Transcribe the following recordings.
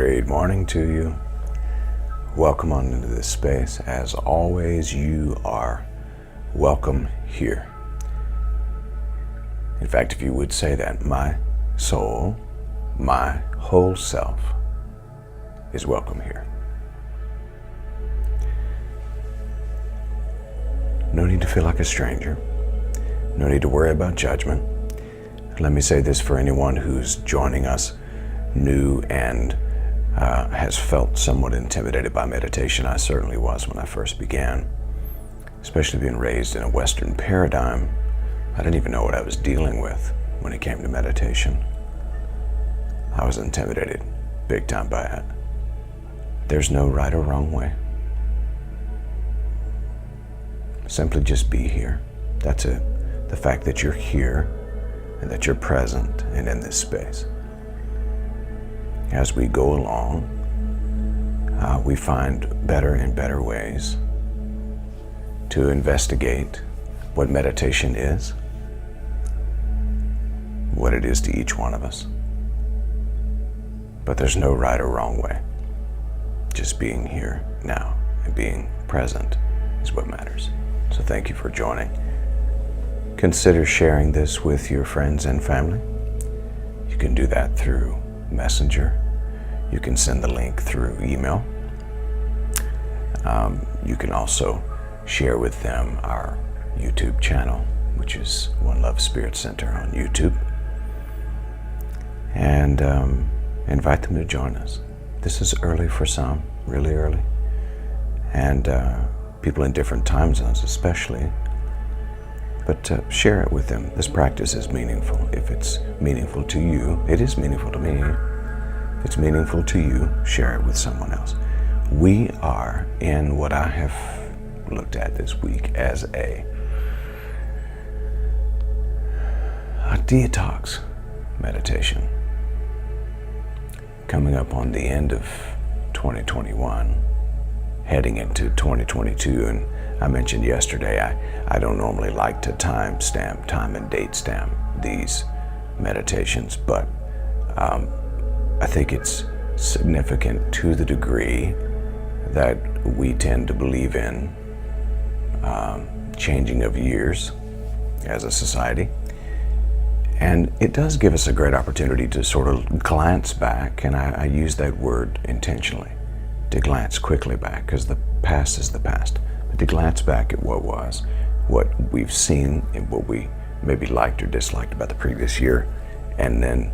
Great morning to you. Welcome on into this space. As always, you are welcome here. In fact, if you would say that, my soul, my whole self is welcome here. No need to feel like a stranger. No need to worry about judgment. Let me say this for anyone who's joining us new and has felt somewhat intimidated by meditation. I certainly was when I first began, especially being raised in a Western paradigm. I didn't even know what I was dealing with when it came to meditation. I was intimidated big time by it. There's no right or wrong way. Simply just be here. That's it. The fact that you're here and that you're present and in this space. As we go along, we find better and better ways to investigate what meditation is, what it is to each one of us. But there's no right or wrong way. Just being here now and being present is what matters. So thank you for joining. Consider sharing this with your friends and family. You can do that through Messenger. You can send the link through email. You can also share with them our YouTube channel, which is One Love Spirit Center on YouTube. And invite them to join us. This is early for some, really early. And people in different time zones especially. But share it with them. This practice is meaningful. If it's meaningful to you, it is meaningful to me. If it's meaningful to you, share it with someone else. We are in what I have looked at this week as a detox meditation. Coming up on the end of 2021, heading into 2022, and I mentioned yesterday, I don't normally like to time and date stamp these meditations, but I think it's significant to the degree that we tend to believe in changing of years as a society. And it does give us a great opportunity to sort of glance back, and I use that word intentionally, to glance quickly back, because the past is the past. But to glance back at what was, what we've seen, and what we maybe liked or disliked about the previous year, and then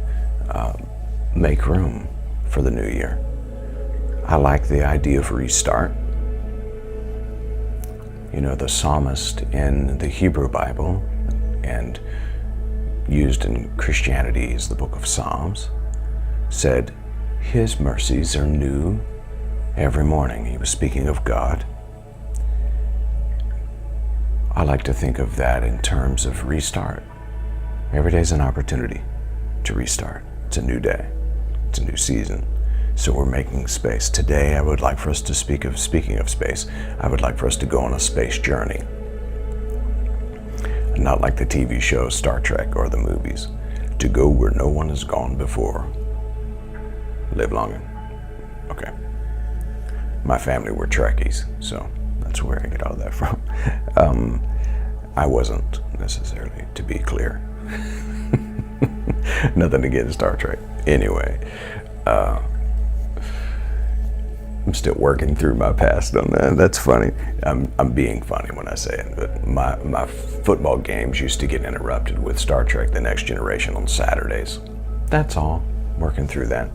make room for the new year. I like the idea of restart. You know, the psalmist in the Hebrew Bible and used in Christianity as the book of Psalms said, His mercies are new every morning. He was speaking of God. I like to think of that in terms of restart. Every day is an opportunity to restart. It's a new day. It's a new season. So we're making space. Today I would like for us to speaking of space, I would like for us to go on a space journey. Not like the TV show Star Trek or the movies. To go where no one has gone before. Live long and okay. My family were Trekkies, so that's where I get all that from. I wasn't necessarily, to be clear. Nothing against Star Trek. Anyway, I'm still working through my past on that. That's funny. I'm being funny when I say it, but my football games used to get interrupted with Star Trek: The Next Generation on Saturdays. That's all. Working through that.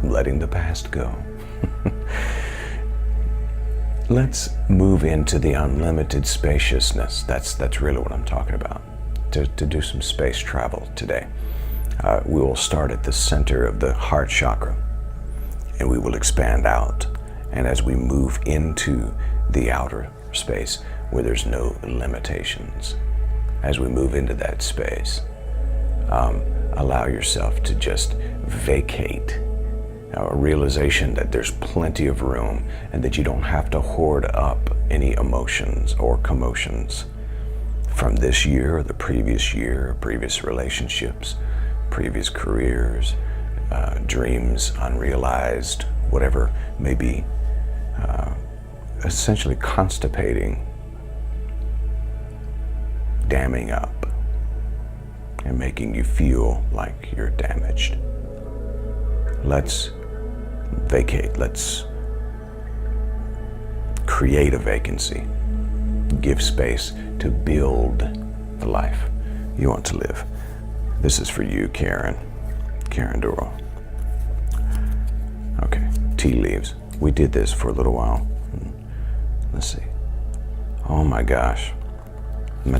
Letting the past go. Let's move into the unlimited spaciousness. That's really what I'm talking about. To do some space travel today. We will start at the center of the heart chakra, and we will expand out. And as we move into the outer space where there's no limitations, as we move into that space, allow yourself to just vacate a realization that there's plenty of room and that you don't have to hoard up any emotions or commotions from this year or the previous year, previous relationships, previous careers, dreams unrealized, whatever may be essentially constipating, damming up, and making you feel like you're damaged. Let's vacate. Let's create a vacancy. Give space to build the life you want to live. This is for you, Karen Doral. Okay, tea leaves. We did this for a little while. Let's see. Oh my gosh. The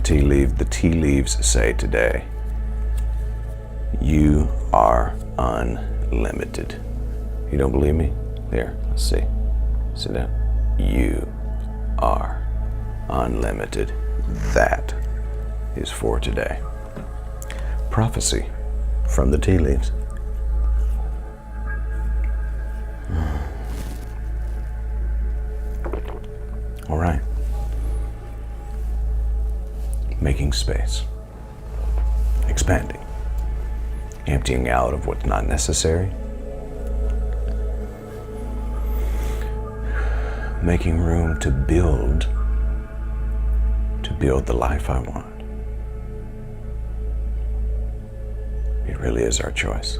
tea leaves say today, you are unlimited. You don't believe me? There, let's see. See that? You are unlimited. That is for today. Prophecy from the tea leaves. All right. Making space. Expanding. Emptying out of what's not necessary. Making room to build the life I want. It really is our choice.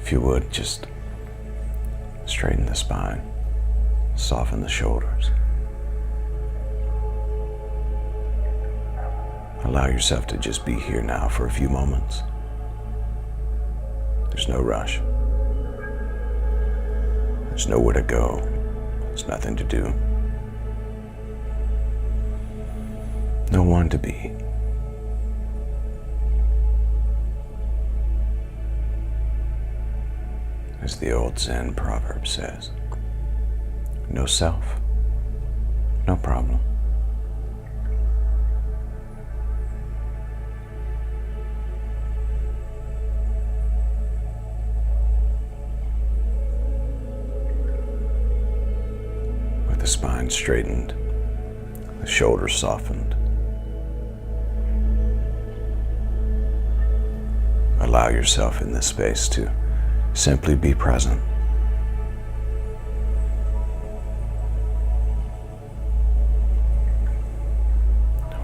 If you would, just straighten the spine, soften the shoulders. Allow yourself to just be here now for a few moments. There's no rush. There's nowhere to go. There's nothing to do. No one to be. As the old Zen proverb says, no self, no problem. With the spine straightened, the shoulders softened, allow yourself in this space to simply be present.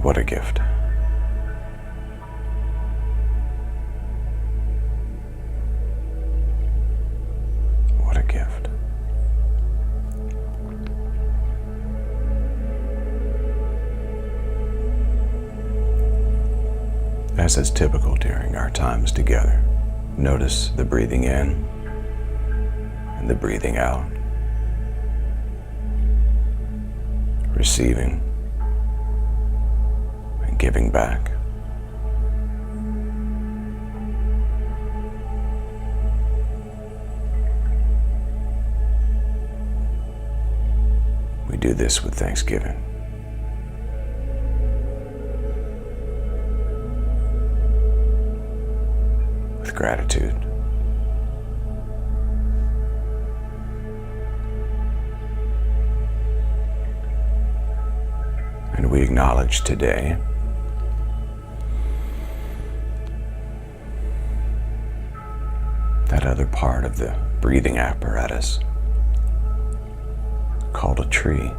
What a gift. What a gift. As is typical during our times together, notice the breathing in and the breathing out. Receiving and giving back. We do this with Thanksgiving. With gratitude. And we acknowledge today that other part of the breathing apparatus called a tree.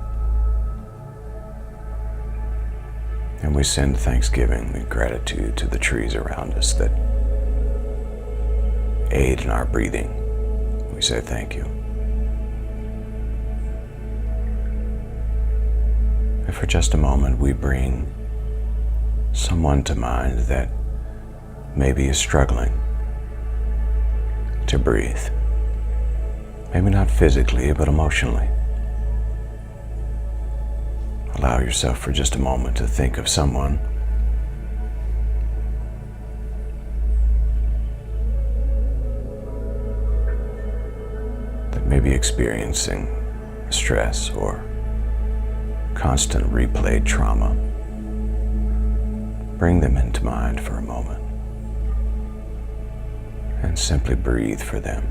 And we send thanksgiving and gratitude to the trees around us that aid in our breathing. We say thank you. And for just a moment, we bring someone to mind that maybe is struggling to breathe. Maybe not physically, but emotionally. Allow yourself for just a moment to think of someone that may be experiencing stress or constant replayed trauma. Bring them into mind for a moment and simply breathe for them.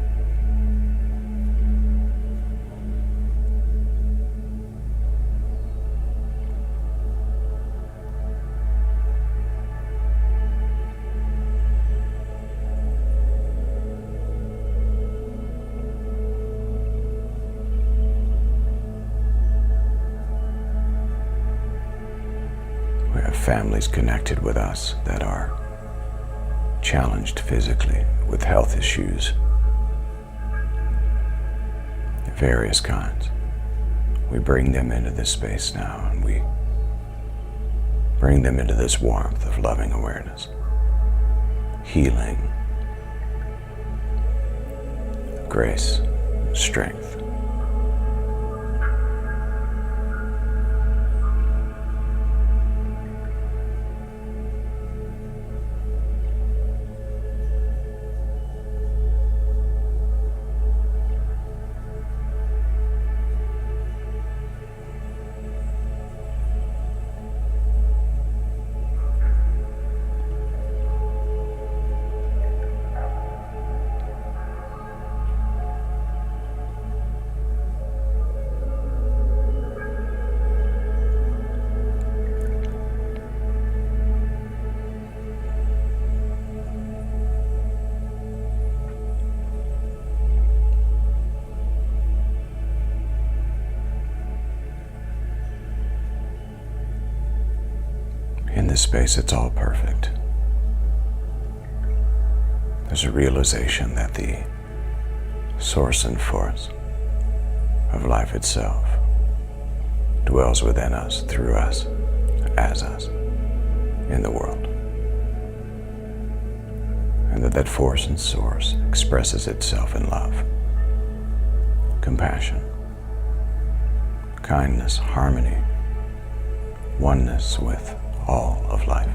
families connected with us that are challenged physically with health issues of various kinds. We bring them into this space now, and we bring them into this warmth of loving awareness, healing, grace, strength. In this space, it's all perfect. There's a realization that the source and force of life itself dwells within us, through us, as us, in the world. And that force and source expresses itself in love, compassion, kindness, harmony, oneness with all of life.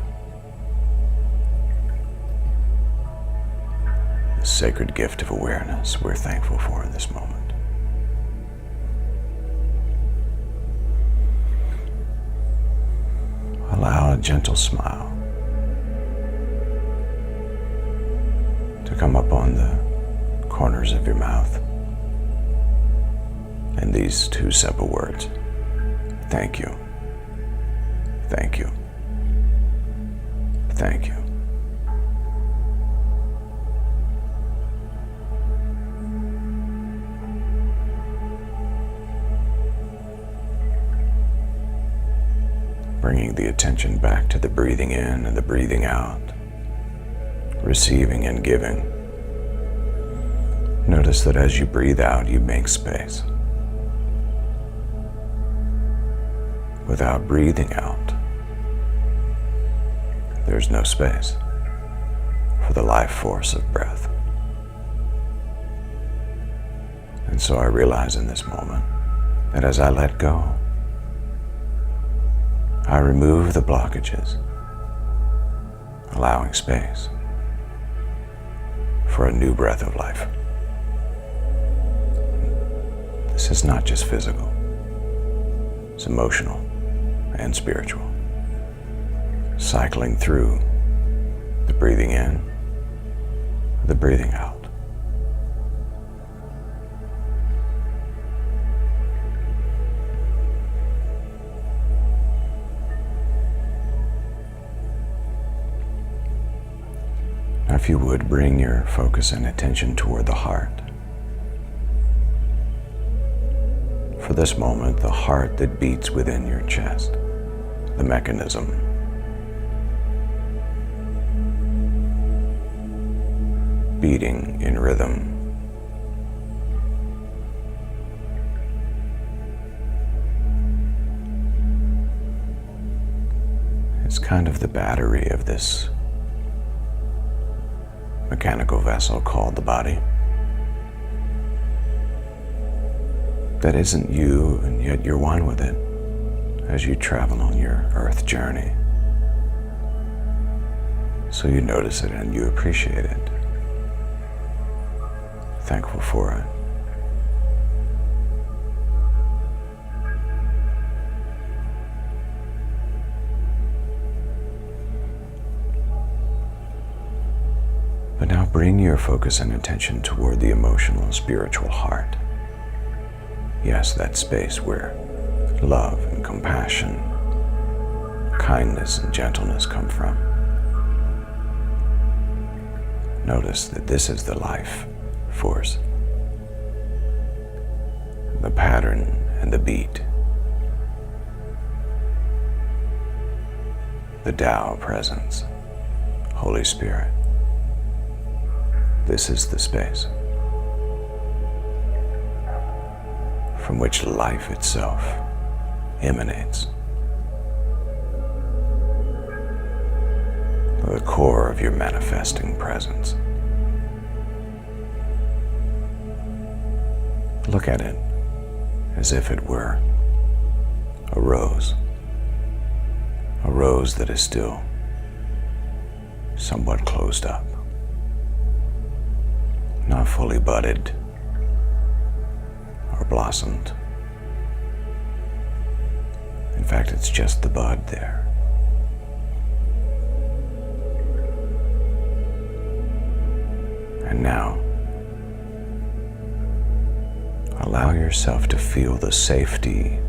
The sacred gift of awareness we're thankful for in this moment. Allow a gentle smile to come up on the corners of your mouth, and these two simple words: thank you, thank you, thank you. Bringing the attention back to the breathing in and the breathing out, receiving and giving. Notice that as you breathe out, you make space. Without breathing out, there's no space for the life force of breath. And so I realize in this moment that as I let go, I remove the blockages, allowing space for a new breath of life. This is not just physical, it's emotional and spiritual. Cycling through the breathing in, the breathing out. Now, if you would, bring your focus and attention toward the heart. For this moment, the heart that beats within your chest, the mechanism beating in rhythm. It's kind of the battery of this mechanical vessel called the body. That isn't you, and yet you're one with it as you travel on your earth journey. So you notice it and you appreciate it. Thankful for it. But now bring your focus and attention toward the emotional and spiritual heart. Yes, that space where love and compassion, kindness and gentleness come from. Notice that this is the life force, the pattern and the beat the Tao presence, Holy Spirit. This is the space from which life itself emanates. The core of your manifesting presence. Look at it as if it were a rose that is still somewhat closed up, not fully budded or blossomed. In fact, it's just the bud there. And now, allow yourself to feel the safety,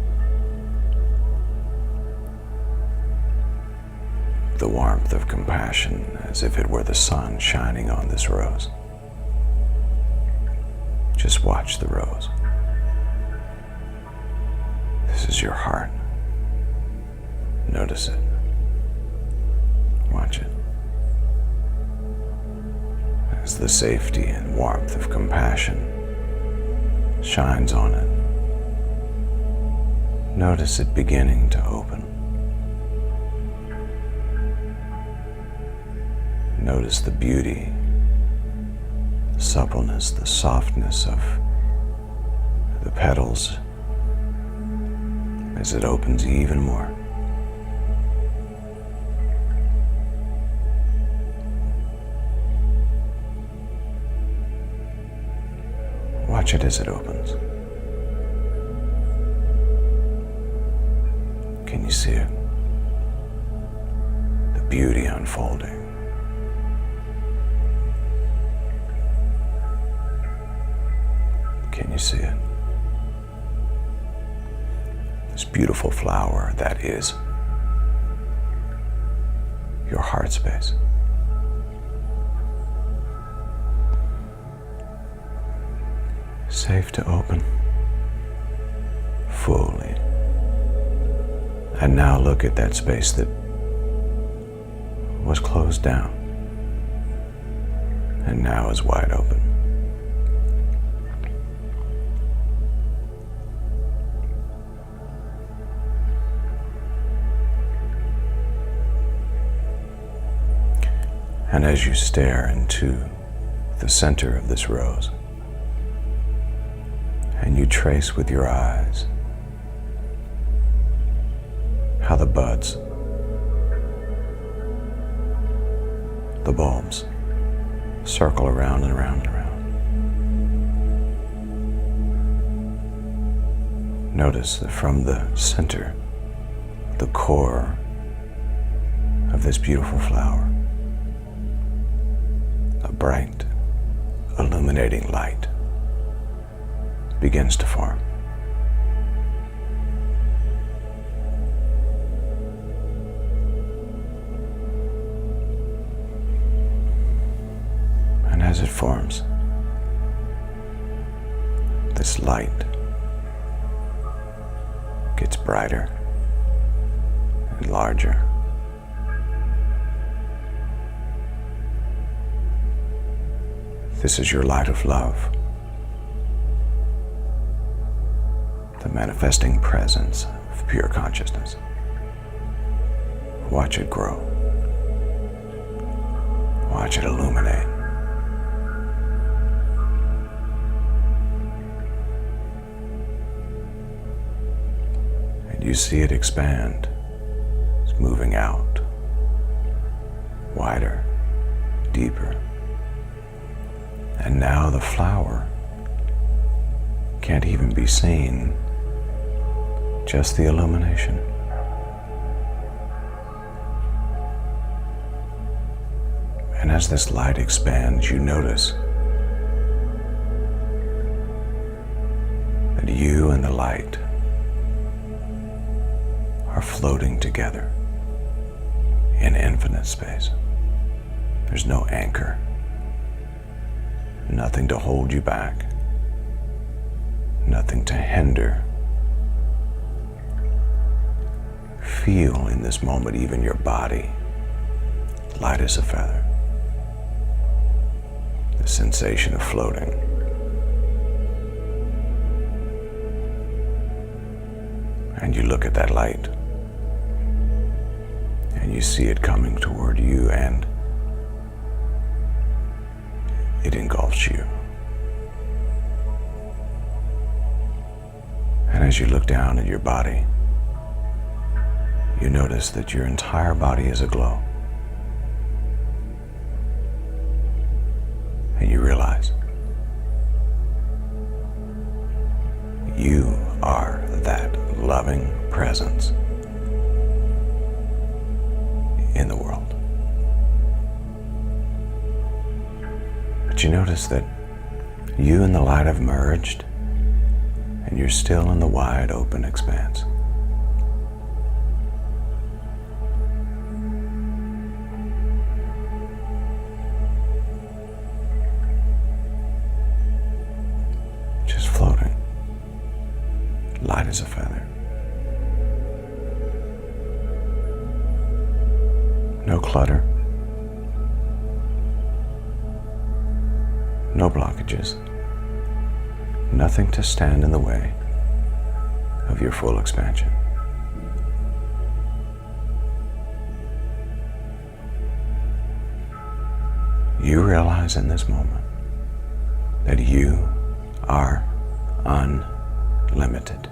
the warmth of compassion, as if it were the sun shining on this rose. Just watch the rose. This is your heart. Notice it. Watch it. As the safety and warmth of compassion shines on it, notice it beginning to open. Notice the beauty, the suppleness, the softness of the petals as it opens even more. Watch it as it opens. Can you see it? The beauty unfolding. Can you see it? This beautiful flower that is your heart space. Safe to open fully. And now look at that space that was closed down and now is wide open. And as you stare into the center of this rose, and you trace with your eyes how the buds, the bulbs, circle around and around and around. Notice that from the center, the core of this beautiful flower, a bright, illuminating light begins to form. And as it forms, this light gets brighter and larger. This is your light of love, the manifesting presence of pure consciousness. Watch it grow. Watch it illuminate. And you see it expand. It's moving out, wider, deeper. And now the flower can't even be seen, just the illumination. And as this light expands, you notice that you and the light are floating together in infinite space. There's no anchor. Nothing to hold you back, nothing to hinder. feel in this moment even your body light as a feather. The sensation of floating. And you look at that light and you see it coming toward you, and it engulfs you. And as you look down at your body, you notice that your entire body is aglow. And you realize you are that loving presence in the world. But you notice that you and the light have merged, and you're still in the wide open expanse. Just floating, light as a feather. No clutter, no blockages, nothing to stand in the way of your full expansion. You realize in this moment that you are unlimited.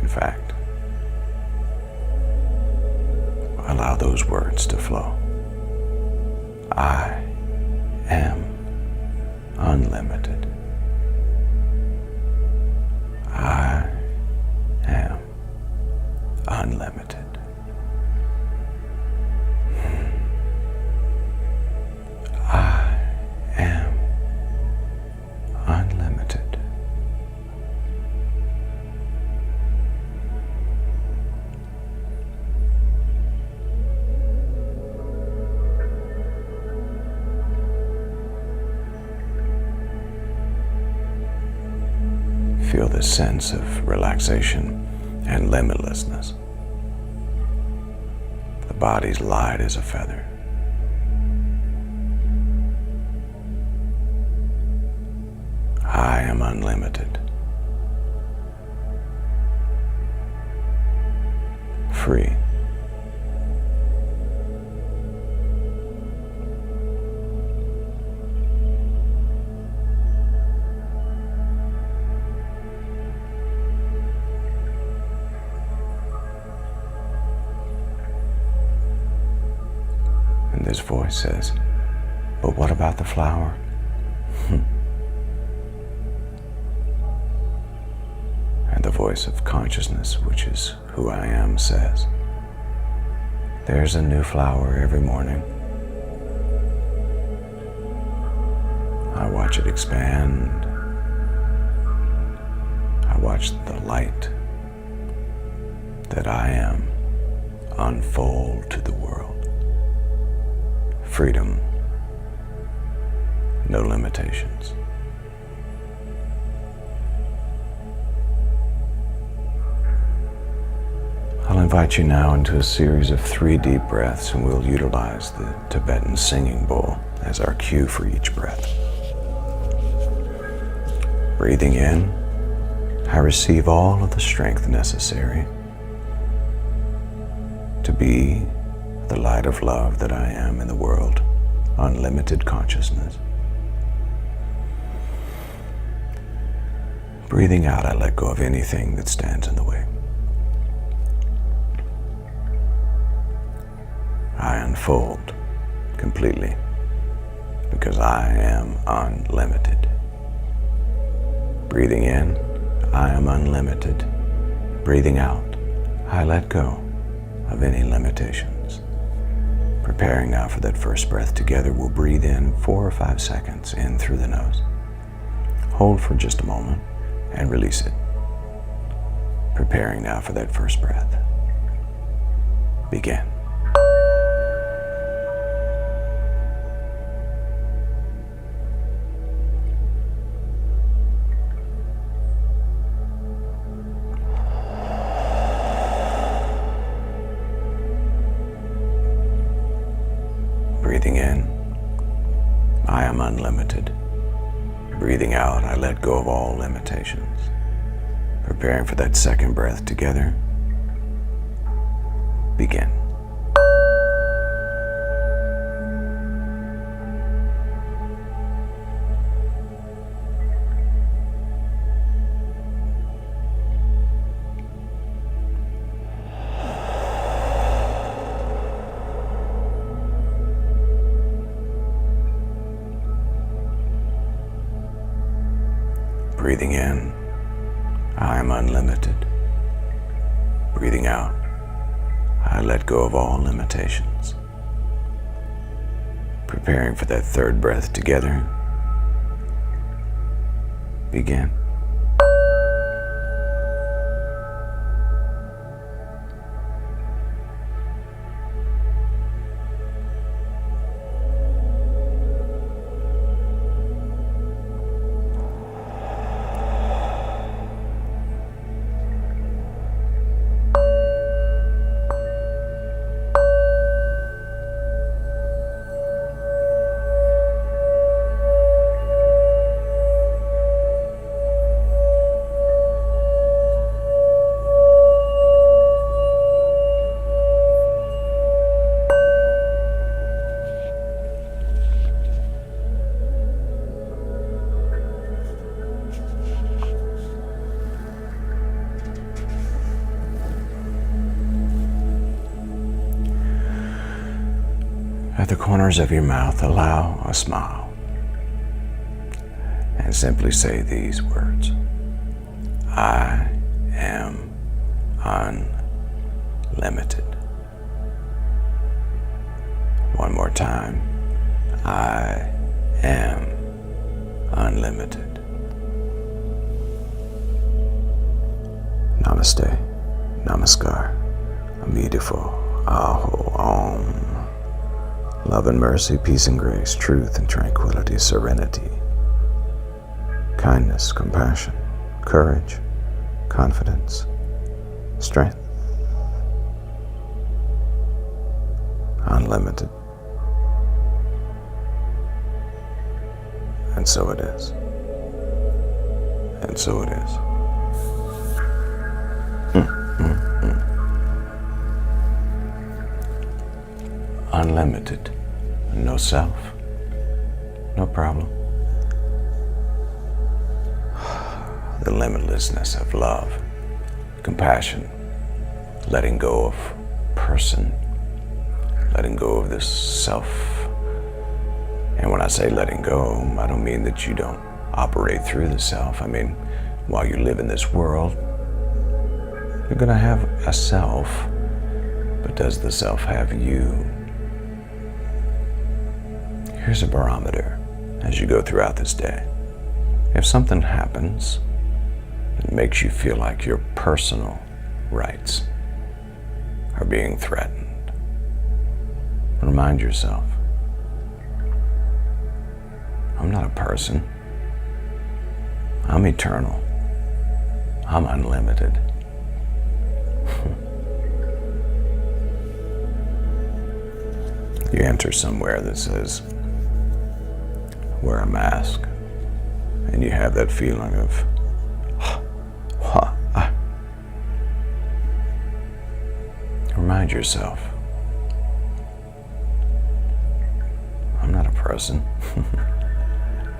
In fact, allow those words to flow. I am unlimited. I am unlimited. I am unlimited. Feel this sense of relaxation and limitlessness. The body's light as a feather. I am unlimited. Free. And this voice says, but what about the flower? And the voice of consciousness, which is who I am, says, there's a new flower every morning. I watch it expand. I watch the light that I am unfold to the world. Freedom, no limitations. I'll invite you now into a series of 3 deep breaths, and we'll utilize the Tibetan singing bowl as our cue for each breath. Breathing in, I receive all of the strength necessary to be the light of love that I am in the world, unlimited consciousness. Breathing out, I let go of anything that stands in the way. I unfold completely because I am unlimited. Breathing in, I am unlimited. Breathing out, I let go of any limitations. Preparing now for that first breath. Together we'll breathe in 4 or 5 seconds in through the nose. Hold for just a moment and release it. Preparing now for that first breath. Begin. unlimited. Breathing out, I let go of all limitations. Preparing for that second breath together. Begin. Breathing in, I am unlimited. Breathing out, I let go of all limitations. Preparing for that third breath together. Begin. At the corners of your mouth, allow a smile and simply say these words: I am unlimited. One more time. I am unlimited. Namaste, Namaskar, Amitabha, Aho, Om. Love and mercy, peace and grace, truth and tranquility, serenity, kindness, compassion, courage, confidence, strength, unlimited. And so it is. And so it is. Unlimited. No self. No problem. The limitlessness of love, compassion, letting go of person, letting go of this self. And when I say letting go, I don't mean that you don't operate through the self. I mean, while you live in this world, you're going to have a self, but does the self have you? Here's a barometer as you go throughout this day. If something happens that makes you feel like your personal rights are being threatened, remind yourself, I'm not a person. I'm eternal. I'm unlimited. You enter somewhere that says, wear a mask, and you have that feeling of, remind yourself, I'm not a person.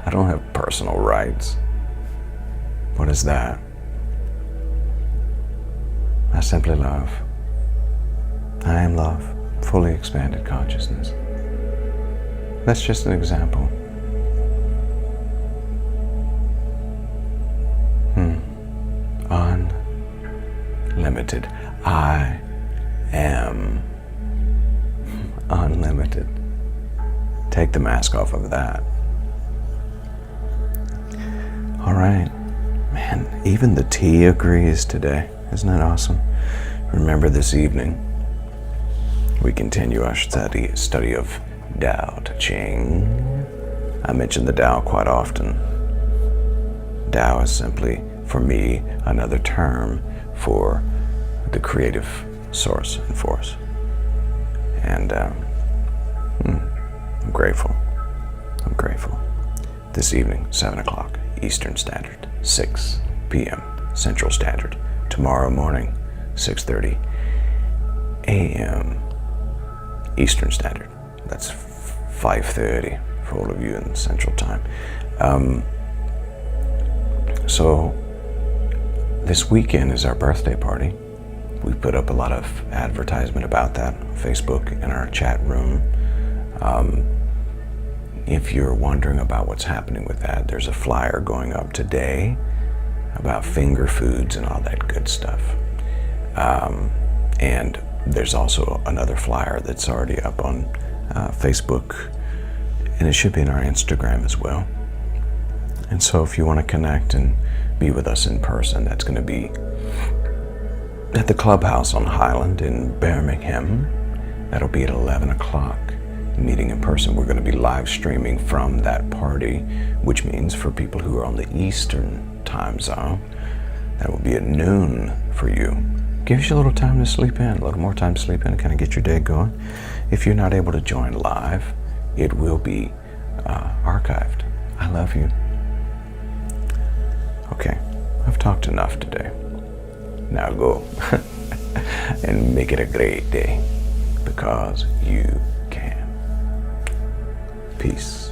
I don't have personal rights. What is that? I simply love. I am love, fully expanded consciousness. That's just an example. Unlimited. I am unlimited. Take the mask off of that. All right. Man, even the tea agrees today. Isn't that awesome? Remember, this evening, we continue our study of Tao Te Ching. I mention the Tao quite often. Tao is simply, for me, another term for the creative source and force. And I'm grateful. I'm grateful. this evening, 7 o'clock Eastern Standard, 6 p.m. Central Standard. Tomorrow morning, 6:30 a.m. Eastern Standard. That's 5:30 for all of you in Central Time. So this weekend is our birthday party. We put up a lot of advertisement about that on Facebook in our chat room. If you're wondering about what's happening with that, there's a flyer going up today about finger foods and all that good stuff. And there's also another flyer that's already up on Facebook, and it should be in our Instagram as well. And so if you want to connect and be with us in person, that's going to be at the Clubhouse on Highland in Birmingham. That'll be at 11 o'clock. Meeting in person. We're going to be live streaming from that party, which means for people who are on the Eastern time zone, that will be at noon for you. Gives you a little time to sleep in, a little more time to sleep in, and kind of get your day going. If you're not able to join live, it will be archived. I love you. Okay, I've talked enough today. Now go and make it a great day, because you can. Peace.